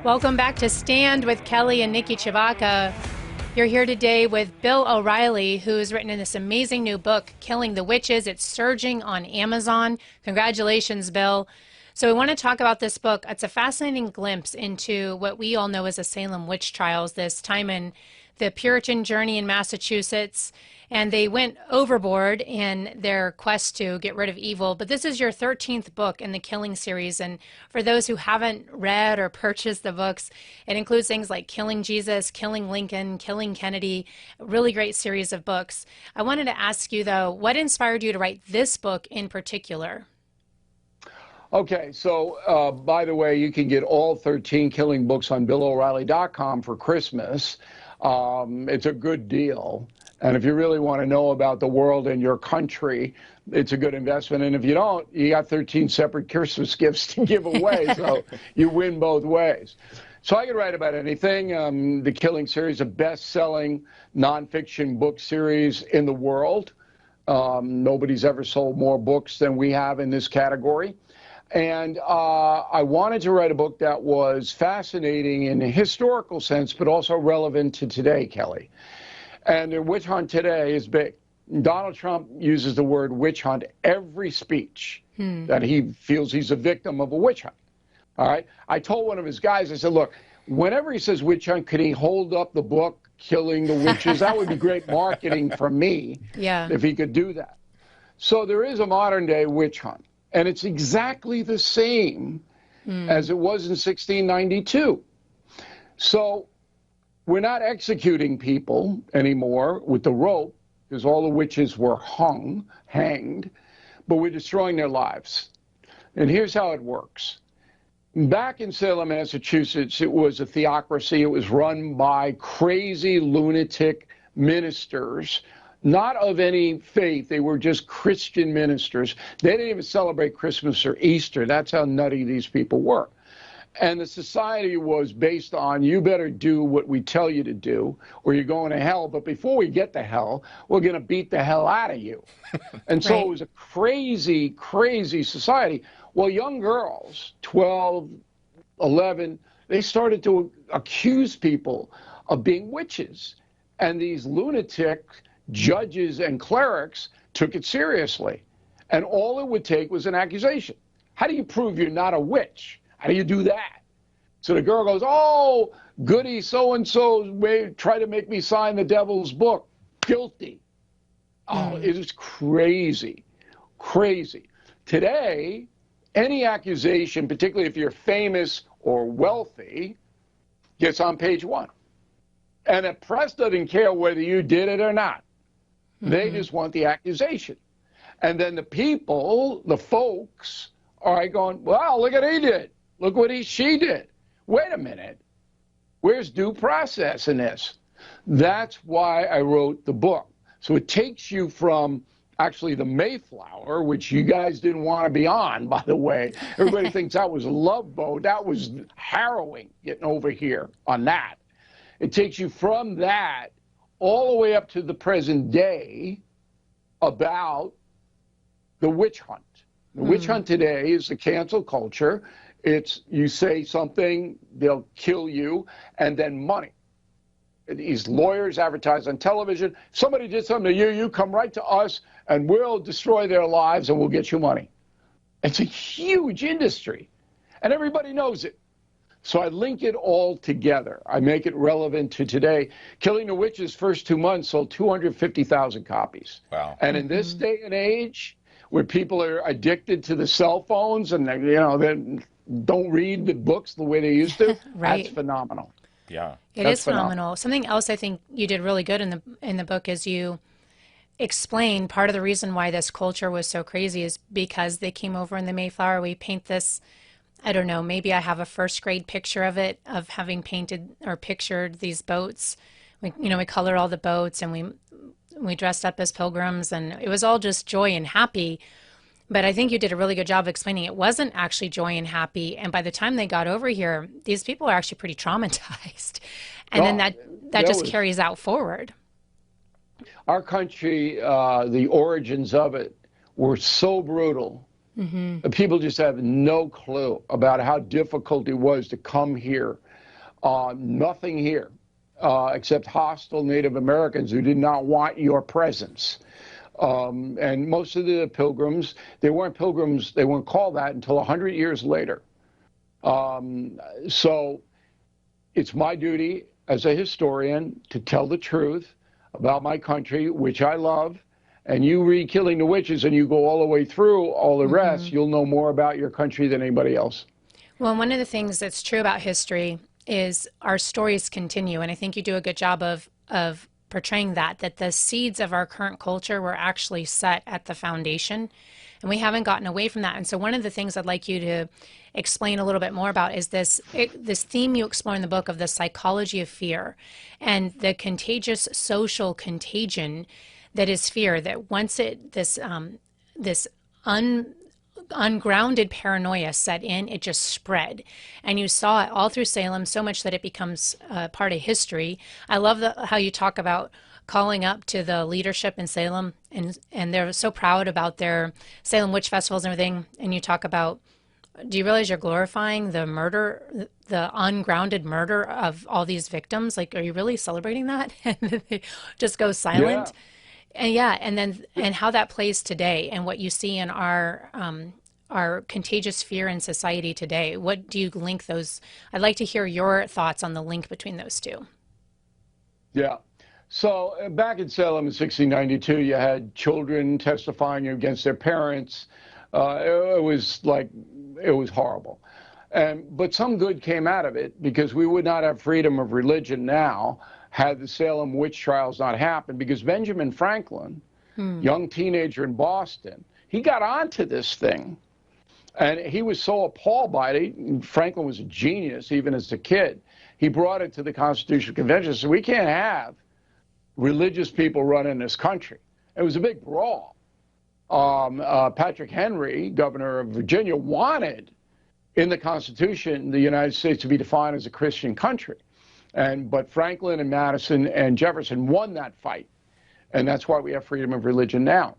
Welcome back to Stand with Kelly and Niki Chewacka. You're here today with Bill O'Reilly, who's written in this amazing new book, Killing the Witches. It's surging on Amazon. Congratulations, Bill. So we want to talk about this book. It's a fascinating glimpse into what we all know as the Salem Witch Trials, this time in the Puritan journey in Massachusetts. And they went overboard in their quest to get rid of evil. But this is your 13th book in the Killing series. And for those who haven't read or purchased the books, it includes things like Killing Jesus, Killing Lincoln, Killing Kennedy, a really great series of books. I wanted to ask you, though, what inspired you to write this book in particular? Okay, so by the way, you can get all 13 Killing books on BillO'Reilly.com for Christmas. It's a good deal. And if you really want to know about the world and your country, it's a good investment. And if you don't, you got 13 separate Christmas gifts to give away. So you win both ways. So I could write about anything. The Killing series, a best-selling nonfiction book series in the world. Nobody's ever sold more books than we have in this category. And I wanted to write a book that was fascinating in a historical sense, but also relevant to today, Kelly. And the witch hunt today is big. Donald Trump uses the word witch hunt every speech that he feels he's a victim of a witch hunt. All right. I told one of his guys, I said, look, whenever he says witch hunt, could he hold up the book, Killing the Witches? That would be great marketing for me if he could do that. So there is a modern day witch hunt. And it's exactly the same as it was in 1692. So we're not executing people anymore with the rope, because all the witches were hanged, but we're destroying their lives. And here's how it works. Back in Salem, Massachusetts, it was a theocracy. It was run by crazy lunatic ministers, not of any faith. They were just Christian ministers. They didn't even celebrate Christmas or Easter. That's how nutty these people were. And the society was based on, you better do what we tell you to do, or you're going to hell. But before we get to hell, we're going to beat the hell out of you. And so it was a crazy, crazy society. Well, young girls, 12, 11, they started to accuse people of being witches. And these lunatic judges and clerics took it seriously. And all it would take was an accusation. How do you prove you're not a witch? How do you do that? So the girl goes, oh, goody so-and-so tried to make me sign the devil's book. Guilty. Oh, it is crazy, crazy. Today, any accusation, particularly if you're famous or wealthy, gets on page one. And the press doesn't care whether you did it or not. They just want the accusation. And then the people, the folks, are going, well, look what he did. Look what she did. Wait a minute. Where's due process in this? That's why I wrote the book. So it takes you from actually the Mayflower, which you guys didn't want to be on, by the way. Everybody thinks that was a love boat. That was harrowing getting over here on that. It takes you from that all the way up to the present day about the witch hunt. The witch hunt today is the cancel culture. It's you say something, they'll kill you, and then money. These lawyers advertise on television. Somebody did something to you, you come right to us, and we'll destroy their lives, and we'll get you money. It's a huge industry, and everybody knows it. So I link it all together. I make it relevant to today. Killing the Witches' first 2 months sold 250,000 copies. Wow. And in this day and age, where people are addicted to the cell phones and they don't read the books the way they used to, that's phenomenal. Yeah. It is phenomenal. Something else I think you did really good in the book is you explain part of the reason why this culture was so crazy is because they came over in the Mayflower. We paint this, I don't know, maybe I have a first grade picture of it, of having painted or pictured these boats. We colored all the boats and we dressed up as pilgrims, and it was all just joy and happy. But I think you did a really good job of explaining it wasn't actually joy and happy. And by the time they got over here, these people are actually pretty traumatized. And then that just carries out forward. Our country, the origins of it were so brutal. People just have no clue about how difficult it was to come here Nothing here except hostile Native Americans who did not want your presence. And most of the pilgrims, they weren't called that until 100 years later. So it's my duty as a historian to tell the truth about my country, which I love. And you read Killing the Witches and you go all the way through all the rest, you'll know more about your country than anybody else. Well, one of the things that's true about history is our stories continue. And I think you do a good job of portraying that the seeds of our current culture were actually set at the foundation. And we haven't gotten away from that. And so one of the things I'd like you to explain a little bit more about is this theme you explore in the book of the psychology of fear and the contagious social contagion that is fear, that once this ungrounded paranoia set in, it just spread. And you saw it all through Salem, so much that it becomes part of history. I love how you talk about calling up to the leadership in Salem, and they're so proud about their Salem Witch Festivals and everything. And you talk about, do you realize you're glorifying the murder, the ungrounded murder of all these victims? Like, are you really celebrating that? And they just go silent. Yeah. And how that plays today and what you see in our contagious fear in society today. What do you link those? I'd like to hear your thoughts on the link between those two. Yeah. So back in Salem in 1692, you had children testifying against their parents. It was horrible. But some good came out of it, because we would not have freedom of religion now had the Salem Witch Trials not happened, because Benjamin Franklin, young teenager in Boston, he got onto this thing. And he was so appalled by it. Franklin was a genius, even as a kid. He brought it to the Constitutional Convention and said, we can't have religious people running this country. It was a big brawl. Patrick Henry, governor of Virginia, wanted in the Constitution the United States to be defined as a Christian country. But Franklin and Madison and Jefferson won that fight. And that's why we have freedom of religion now.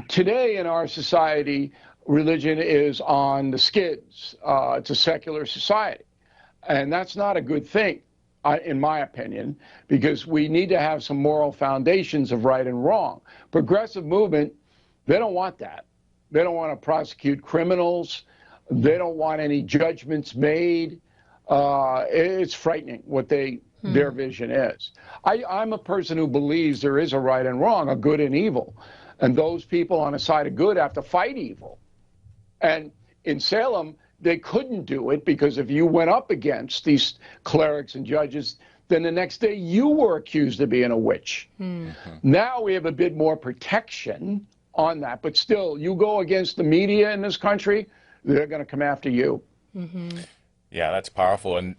Today in our society, religion is on the skids. It's a secular society. And that's not a good thing, in my opinion, because we need to have some moral foundations of right and wrong. Progressive movement, they don't want that. They don't want to prosecute criminals. They don't want any judgments made. It's frightening what their vision is. I'm a person who believes there is a right and wrong, a good and evil. And those people on the side of good have to fight evil. And in Salem, they couldn't do it, because if you went up against these clerics and judges, then the next day you were accused of being a witch. Now we have a bit more protection on that. But still, you go against the media in this country, they're going to come after you. Yeah, that's powerful. And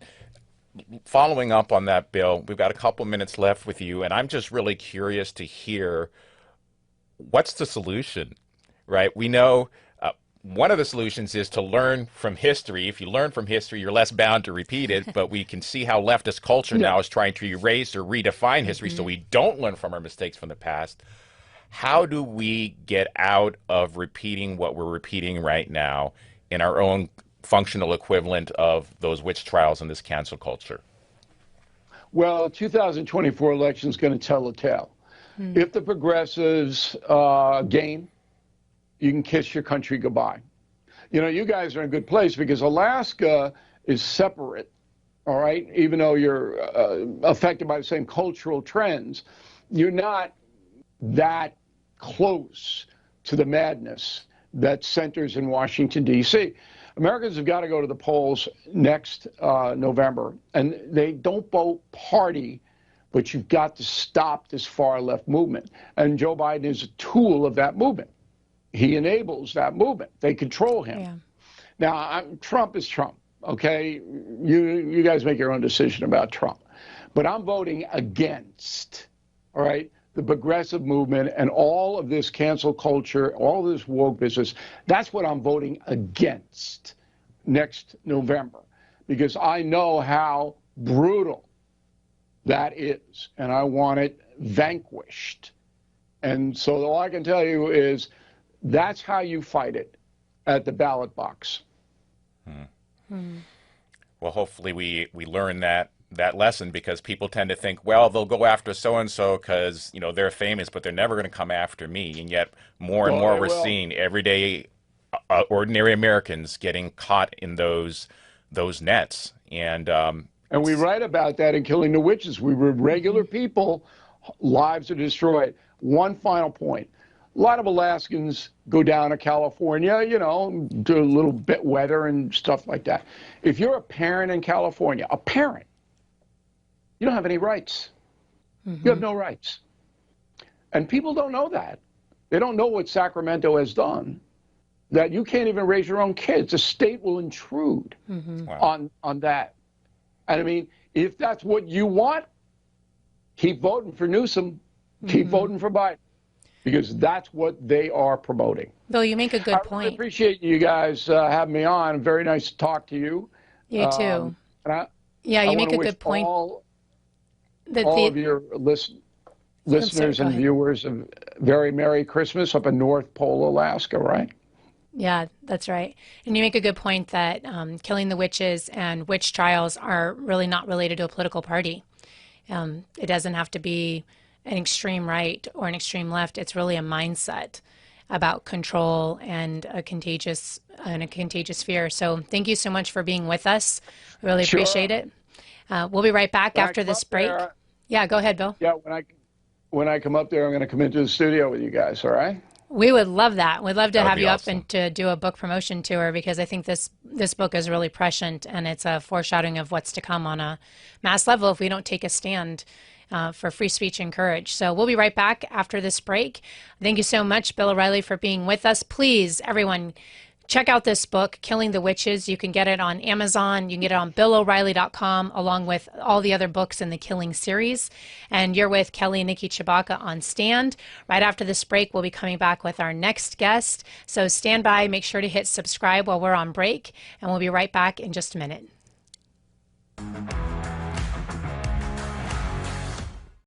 following up on that, Bill, we've got a couple minutes left with you, and I'm just really curious to hear, what's the solution, right? We know one of the solutions is to learn from history. If you learn from history, you're less bound to repeat it, but we can see how leftist culture now is trying to erase or redefine history so we don't learn from our mistakes from the past. How do we get out of repeating what we're repeating right now in our own functional equivalent of those witch trials and this cancel culture? Well, 2024 election is going to tell the tale. If the progressives gain, you can kiss your country goodbye. You know, you guys are in a good place, because Alaska is separate, all right? Even though you're affected by the same cultural trends, you're not that close to the madness that centers in Washington, D.C. Americans have got to go to the polls next November, and they don't vote party, but you've got to stop this far left movement. And Joe Biden is a tool of that movement. He enables that movement. They control him. Now, Trump is Trump, okay? You guys make your own decision about Trump. But I'm voting against, all right, the progressive movement and all of this cancel culture, all this woke business. That's what I'm voting against next November, because I know how brutal that is, and I want it vanquished. And so all I can tell you is that's how you fight it, at the ballot box. Well, hopefully we learn that lesson, because people tend to think, well, they'll go after so and so because they're famous, but they're never going to come after me. And yet, more and Oh, more, they we're will. seeing everyday, ordinary Americans getting caught in those nets. And And we write about that in Killing the Witches. We were regular people, lives are destroyed. One final point. A lot of Alaskans go down to California, do a little bit weather and stuff like that. If you're a parent in California, a parent, you don't have any rights. You have no rights. And people don't know that. They don't know what Sacramento has done, that you can't even raise your own kids. The state will intrude wow. on that. And I mean, if that's what you want, keep voting for Newsom, keep voting for Biden, because that's what they are promoting. Bill, you make a I good really point. appreciate you guys having me on. Very nice to talk to you. You too. And I, Yeah, I you want make to a wish good point that all the of your I'm sorry, listeners go and ahead. viewers a very Merry Christmas up in North Pole, Alaska, right? Yeah, that's right. And you make a good point that killing the witches and witch trials are really not related to a political party. It doesn't have to be an extreme right or an extreme left. It's really a mindset about control and a contagious fear. So thank you so much for being with us. We really appreciate Sure. it. We'll be right back When I after come this up break. there, Yeah, go ahead, Bill. yeah, when I come up there, I'm going to come into the studio with you guys, all right? We would love that. We'd love to That would have be you up awesome. and to do a book promotion tour, because I think this book is really prescient, and it's a foreshadowing of what's to come on a mass level if we don't take a stand for free speech and courage. So we'll be right back after this break. Thank you so much, Bill O'Reilly, for being with us. Please, everyone, check out this book, Killing the Witches. You can get it on Amazon. You can get it on BillO'Reilly.com, along with all the other books in the Killing series. And you're with Kelly and Niki Chewbacca on Stand. Right after this break, we'll be coming back with our next guest. So stand by. Make sure to hit subscribe while we're on break. And we'll be right back in just a minute.